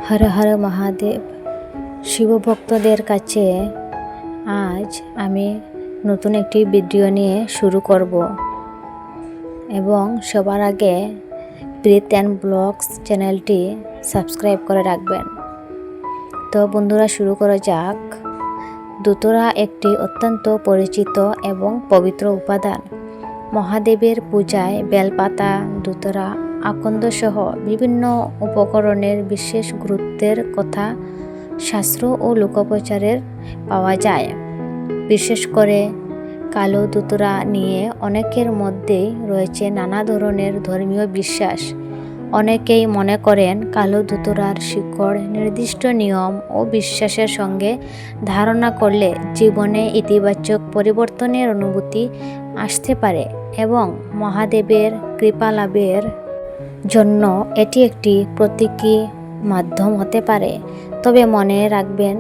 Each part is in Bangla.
হর হর মহাদেব। শিবভক্তদের কাছে আজ আমি নতুন একটি ভিডিও নিয়ে শুরু করব এবং সবার আগে ব্রিথ অ্যান্ড ব্লগস চ্যানেলটি সাবস্ক্রাইব করে রাখবেন। তো বন্ধুরা, শুরু করা যাক। ধুতরা একটি অত্যন্ত পরিচিত এবং পবিত্র উপাদান। মহাদেবের পূজায় বেলপাতা, ধুতরা, আকন্দ সহ বিভিন্ন উপকরণের বিশেষ গুরুত্বের কথা শাস্ত্র ও লোকপ্রচারের পাওয়া যায়। বিশেষ করে কালো ধুতরা নিয়ে অনেকের মধ্যেই রয়েছে নানা ধরনের ধর্মীয় বিশ্বাস। অনেকেই মনে করেন কালো ধুতরার শিকড় নির্দিষ্ট নিয়ম ও বিশ্বাসের সঙ্গে ধারণা করলে জীবনে ইতিবাচক পরিবর্তনের অনুভূতি আসতে পারে এবং মহাদেবের কৃপা লাভের জন্য এটি একটি প্রতীকী মাধ্যম হতে পারে। তবে মনে রাখবেন,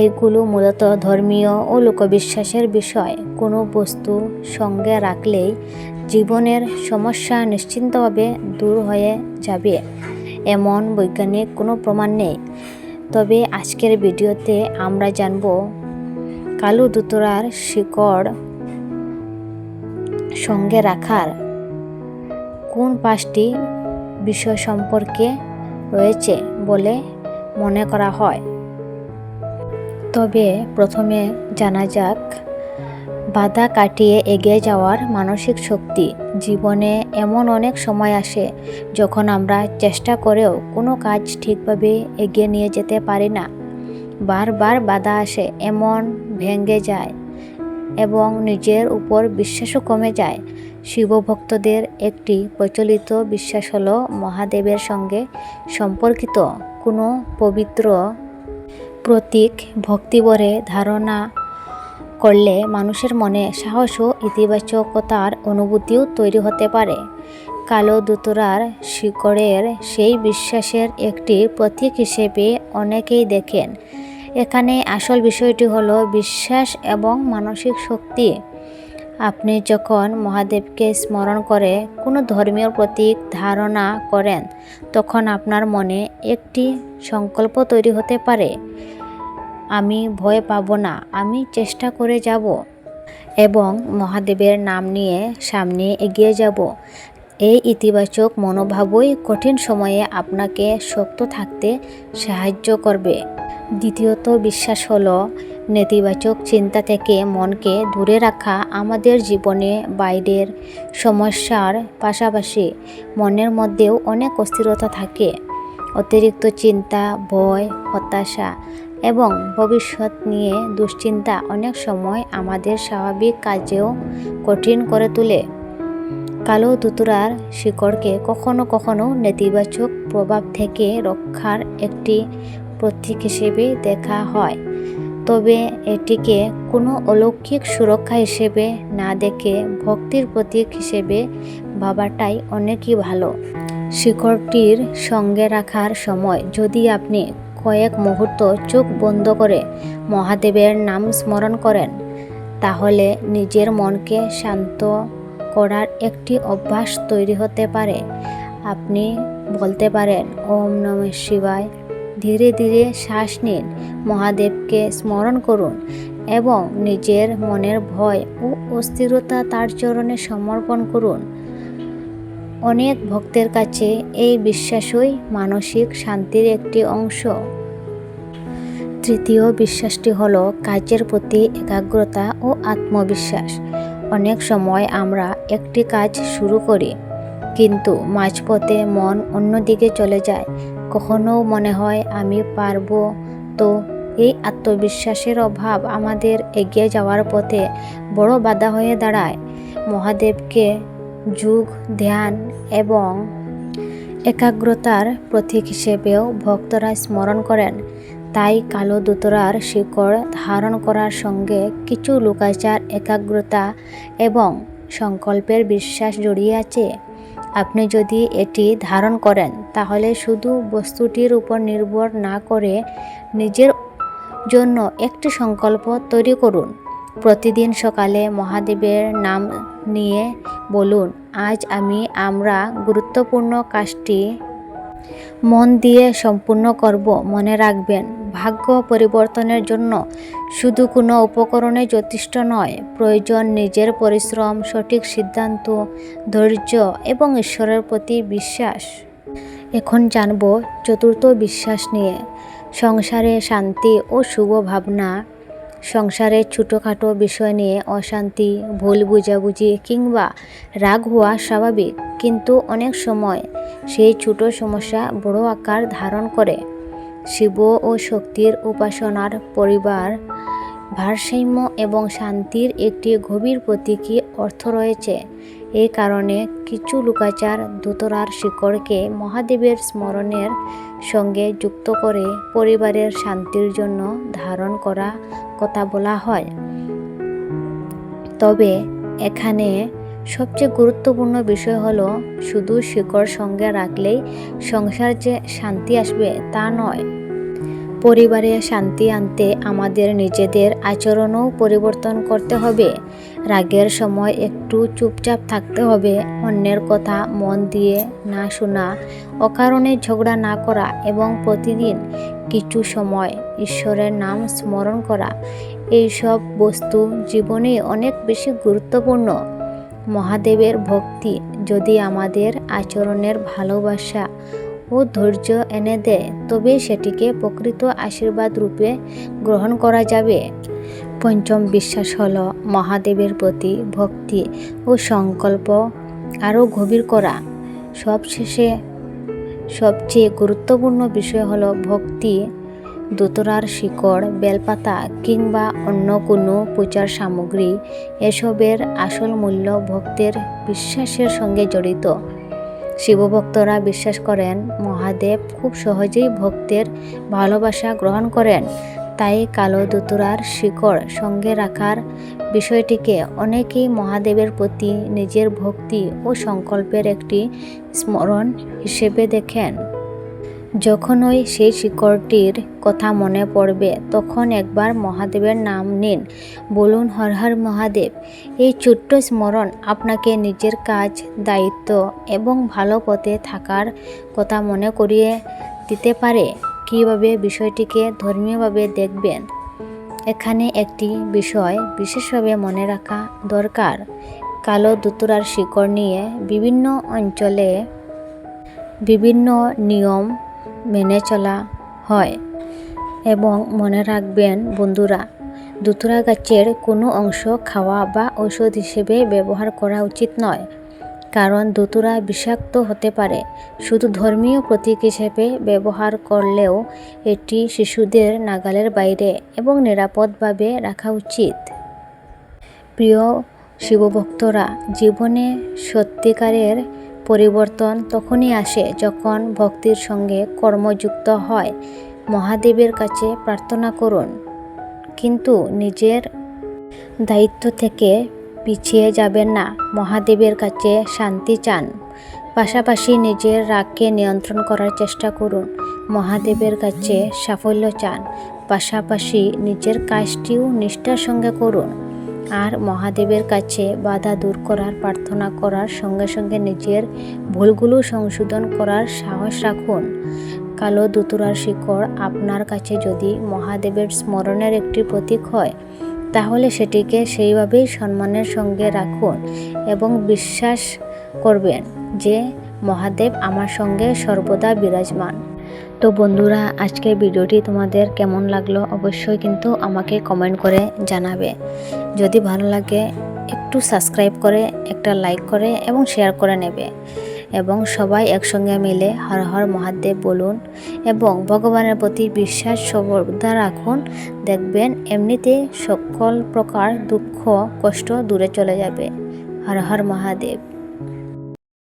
এইগুলো মূলত ধর্মীয় ও লোকবিশ্বাসের বিষয়। কোনো বস্তু সঙ্গে রাখলেই জীবনের সমস্যা নিশ্চিন্তভাবে দূর হয়ে যাবে এমন বৈজ্ঞানিক কোনো প্রমাণ নেই। তবে আজকের ভিডিওতে আমরা জানব কালো ধুতরার শিকড় সঙ্গে রাখার কোন 5টি বিষয় সম্পর্কে রয়েছে বলে মনে করা হয়। তবে প্রথমে জানা যাক বাধা কাটিয়ে এগিয়ে যাওয়ার মানসিক শক্তি। জীবনে এমন অনেক সময় আসে যখন আমরা চেষ্টা করেও কোনো কাজ ঠিকভাবে এগিয়ে নিয়ে যেতে পারি না। বারবার বাধা আসে, এমন ভেঙে যায় এবং নিজের উপর বিশ্বাসও কমে যায়। শিবভক্তদের একটি প্রচলিত বিশ্বাস হলো মহাদেবের সঙ্গে সম্পর্কিত কোনো পবিত্র প্রতীক ভক্তিভরে ধারণা করলে মানুষের মনে সাহস ও ইতিবাচকতার অনুভূতিও তৈরি হতে পারে। কালো ধুতরার শিকড়ের সেই বিশ্বাসের একটি প্রতীক হিসেবে অনেকেই দেখেন। এখানে আসল বিষয়টি হলো বিশ্বাস এবং মানসিক শক্তি। আপনি যখন মহাদেবকে স্মরণ করে কোনো ধর্মীয় প্রতীক ধারণা করেন, তখন আপনার মনে একটি সংকল্প তৈরি হতে পারে, আমি ভয় পাব না, আমি চেষ্টা করে যাব এবং মহাদেবের নাম নিয়ে সামনে এগিয়ে যাব। এই ইতিবাচক মনোভাবই কঠিন সময়ে আপনাকে শক্ত থাকতে সাহায্য করবে। দ্বিতীয়ত বিশ্বাস হলো নেতিবাচক চিন্তা থেকে মনকে দূরে রাখা। আমাদের জীবনে বাইরের সমস্যার পাশাপাশি মনের মধ্যেও অনেক অস্থিরতা থাকে। অতিরিক্ত চিন্তা, ভয়, হতাশা এবং ভবিষ্যৎ নিয়ে দুশ্চিন্তা অনেক সময় আমাদের স্বাভাবিক কাজেও কঠিন করে তোলে। কালো ধুতরার শিকড়কে কখনো কখনো নেতিবাচক প্রভাব থেকে রক্ষার একটি প্রতীক হিসেবে দেখা হয়। তবে এটিকে কোনো অলৌকিক সুরক্ষা হিসেবে না দেখে ভক্তির প্রতীক হিসেবে ভাবাটাই অনেকই ভালো। শিকড়টির সঙ্গে রাখার সময় যদি আপনি কয়েক মুহূর্ত চোখ বন্ধ করে মহাদেবের নাম স্মরণ করেন, তাহলে নিজের মনকে শান্ত করার একটি অভ্যাস তৈরি হতে পারে। আপনি বলতে পারেন, ওম নমঃ শিবায়। ধীরে ধীরে শ্বাস নিন, মহাদেবকে স্মরণ করুন এবং নিজের মনের ভয় ও অস্থিরতা তার চরণে সমর্পণ করুন। অনেক ভক্তের কাছে এই বিশ্বাসই মানসিক শান্তির একটি অংশ। তৃতীয় বিশ্বাসটি হলো কাজের প্রতি একাগ্রতা ও আত্মবিশ্বাস। অনেক সময় আমরা একটি কাজ শুরু করি, কিন্তু মাঝপথে মন অন্যদিকে চলে যায়। কখনো মনে হয় আমি পারবো। তো এই আত্মবিশ্বাসের অভাব আমাদের এগিয়ে যাওয়ার পথে বড় বাধা হয়ে দাঁড়ায়। মহাদেবকে যোগ, ধ্যান এবং একাগ্রতার প্রতীক হিসেবেও ভক্তরা স্মরণ করেন। তাই কালো ধুতরার শিকড় ধারণ করার সঙ্গে কিছু লোকাচার, একাগ্রতা এবং সংকল্পের বিশ্বাস জড়িয়ে আছে। আপনি যদি এটি ধারণ করেন, তাহলে শুধু বস্তুটির উপর নির্ভর না করে নিজের জন্য একটি সংকল্প তৈরি করুন। প্রতিদিন সকালে মহাদেবের নাম নিয়ে বলুন, আজ আমরা গুরুত্বপূর্ণ কাজটি মন দিয়ে সম্পূর্ণ করব। মনে রাখবেন, ভাগ্য পরিবর্তনের জন্য শুধু কোনো উপকরণে যথেষ্ট নয়, প্রয়োজন নিজের পরিশ্রম, সঠিক সিদ্ধান্ত, ধৈর্য এবং ঈশ্বরের প্রতি বিশ্বাস। এখন জানব চতুর্থ বিশ্বাস নিয়ে। সংসারে শান্তি ও শুভ ভাবনা। সংসারের ছোটোখাটো বিষয় নিয়ে অশান্তি, ভুল বুঝাবুঝি কিংবা রাগ হওয়া স্বাভাবিক, কিন্তু অনেক সময় সেই ছোট সমস্যা বড় আকার ধারণ করে। শিব ও শক্তির উপাসনার পরিবার, ভারসাম্য এবং শান্তির একটি গভীর প্রতীকী অর্থ রয়েছে। এই কারণে কিছু লোকাচার দোতরার শিকড়কে মহাদেবের স্মরণের সঙ্গে যুক্ত করে পরিবারের শান্তির জন্য ধারণ করা কথা বলা হয়। তবে এখানে সবচেয়ে গুরুত্বপূর্ণ বিষয় হলো, শুধু শিকড় সঙ্গে রাখলেই সংসার যে শান্তি আসবে তা নয়। পরিবারে শান্তি আনতে আমাদের নিজেদের আচরণও পরিবর্তন করতে হবে। রাগের সময় একটু চুপচাপ থাকতে হবে, অন্যের কথা মন দিয়ে না শোনা, অকারণে ঝগড়া না করা এবং প্রতিদিন কিছু সময় ঈশ্বরের নাম স্মরণ করা। এইসব বস্তু জীবনে অনেক বেশি গুরুত্বপূর্ণ। মহাদেবের ভক্তি যদি আমাদের আচরণের ভালোবাসা ও ধৈর্য এনে দেয়, তবে সেটিকে প্রকৃত আশীর্বাদ রূপে গ্রহণ করা যাবে। পঞ্চম বিশ্বাস হলো মহাদেবের প্রতি ভক্তি ও সংকল্প আরও গভীর করা। সবশেষে সবচেয়ে গুরুত্বপূর্ণ বিষয় হলো ভক্তি। দোতরার শিকড়, বেলপাতা কিংবা অন্য কোনো পূজার সামগ্রী, এসবের আসল মূল্য ভক্তের বিশ্বাসের সঙ্গে জড়িত। শিবভক্তরা বিশ্বাস করেন মহাদেব খুব সহজেই ভক্তের ভালোবাসা গ্রহণ করেন। তাই কালো দোতরার শিকড় সঙ্গে রাখার বিষয়টিকে অনেকেই মহাদেবের প্রতি নিজের ভক্তি ও সংকল্পের একটি স্মরণ হিসেবে দেখেন। যখনই সেই শিকড়টির কথা মনে পড়বে, তখন একবার মহাদেবের নাম নিন, বলুন হর হর মহাদেব। এই ছোট্ট স্মরণ আপনাকে নিজের কাজ, দায়িত্ব এবং ভালো পথে থাকার কথা মনে করিয়ে দিতে পারে। কীভাবে বিষয়টিকে ধর্মীয়ভাবে দেখবেন, এখানে একটি বিষয় বিশেষভাবে মনে রাখা দরকার। কালো দোতরার শিকড় নিয়ে বিভিন্ন অঞ্চলে বিভিন্ন নিয়ম মেনে চলা হয়। এবং মনে রাখবেন বন্ধুরা, দোতরা গাছের কোনো অংশ খাওয়া বা ঔষধ হিসেবে ব্যবহার করা উচিত নয়, কারণ দোতরা বিষাক্ত হতে পারে। শুধু ধর্মীয় প্রতীক হিসেবে ব্যবহার করলেও এটি শিশুদের নাগালের বাইরে এবং নিরাপদভাবে রাখা উচিত। প্রিয় শিবভক্তরা, জীবনে সত্যিকারের পরিবর্তন তখনই আসে যখন ভক্তির সঙ্গে কর্মযুক্ত হয়। মহাদেবের কাছে প্রার্থনা করুন, কিন্তু নিজের দায়িত্ব থেকে পিছিয়ে যাবেন না। মহাদেবের কাছে শান্তি চান, পাশাপাশি নিজের রাগকে নিয়ন্ত্রণ করার চেষ্টা করুন। মহাদেবের কাছে সাফল্য চান, পাশাপাশি নিজের কাজটিও নিষ্ঠার সঙ্গে করুন। আর মহাদেবের কাছে বাধা দূর করার প্রার্থনা করার সঙ্গে সঙ্গে নিজের ভুলগুলো সংশোধন করার সাহস রাখুন। কালো দোতরার শিকড় আপনার কাছে যদি মহাদেবের স্মরণের একটি প্রতীক হয়, তাহলে সেটিকে সেইভাবেই সম্মানের সঙ্গে রাখুন এবং বিশ্বাস করবেন যে মহাদেব আমার সঙ্গে সর্বদা বিরাজমান। তো বন্ধুরা, আজকের ভিডিওটি তোমাদের কেমন লাগলো অবশ্যই কিন্তু আমাকে কমেন্ট করে জানাবে। যদি ভালো লাগে একটু সাবস্ক্রাইব করে, একটা লাইক করে এবং শেয়ার করে নেবে। এবং সবাই একসঙ্গে মিলে হর হর মহাদেব বলুন এবং ভগবানের প্রতি বিশ্বাস সর্বদা রাখুন। দেখবেন এমনিতে সকল প্রকার দুঃখ কষ্ট দূরে চলে যাবে। হর হর মহাদেব।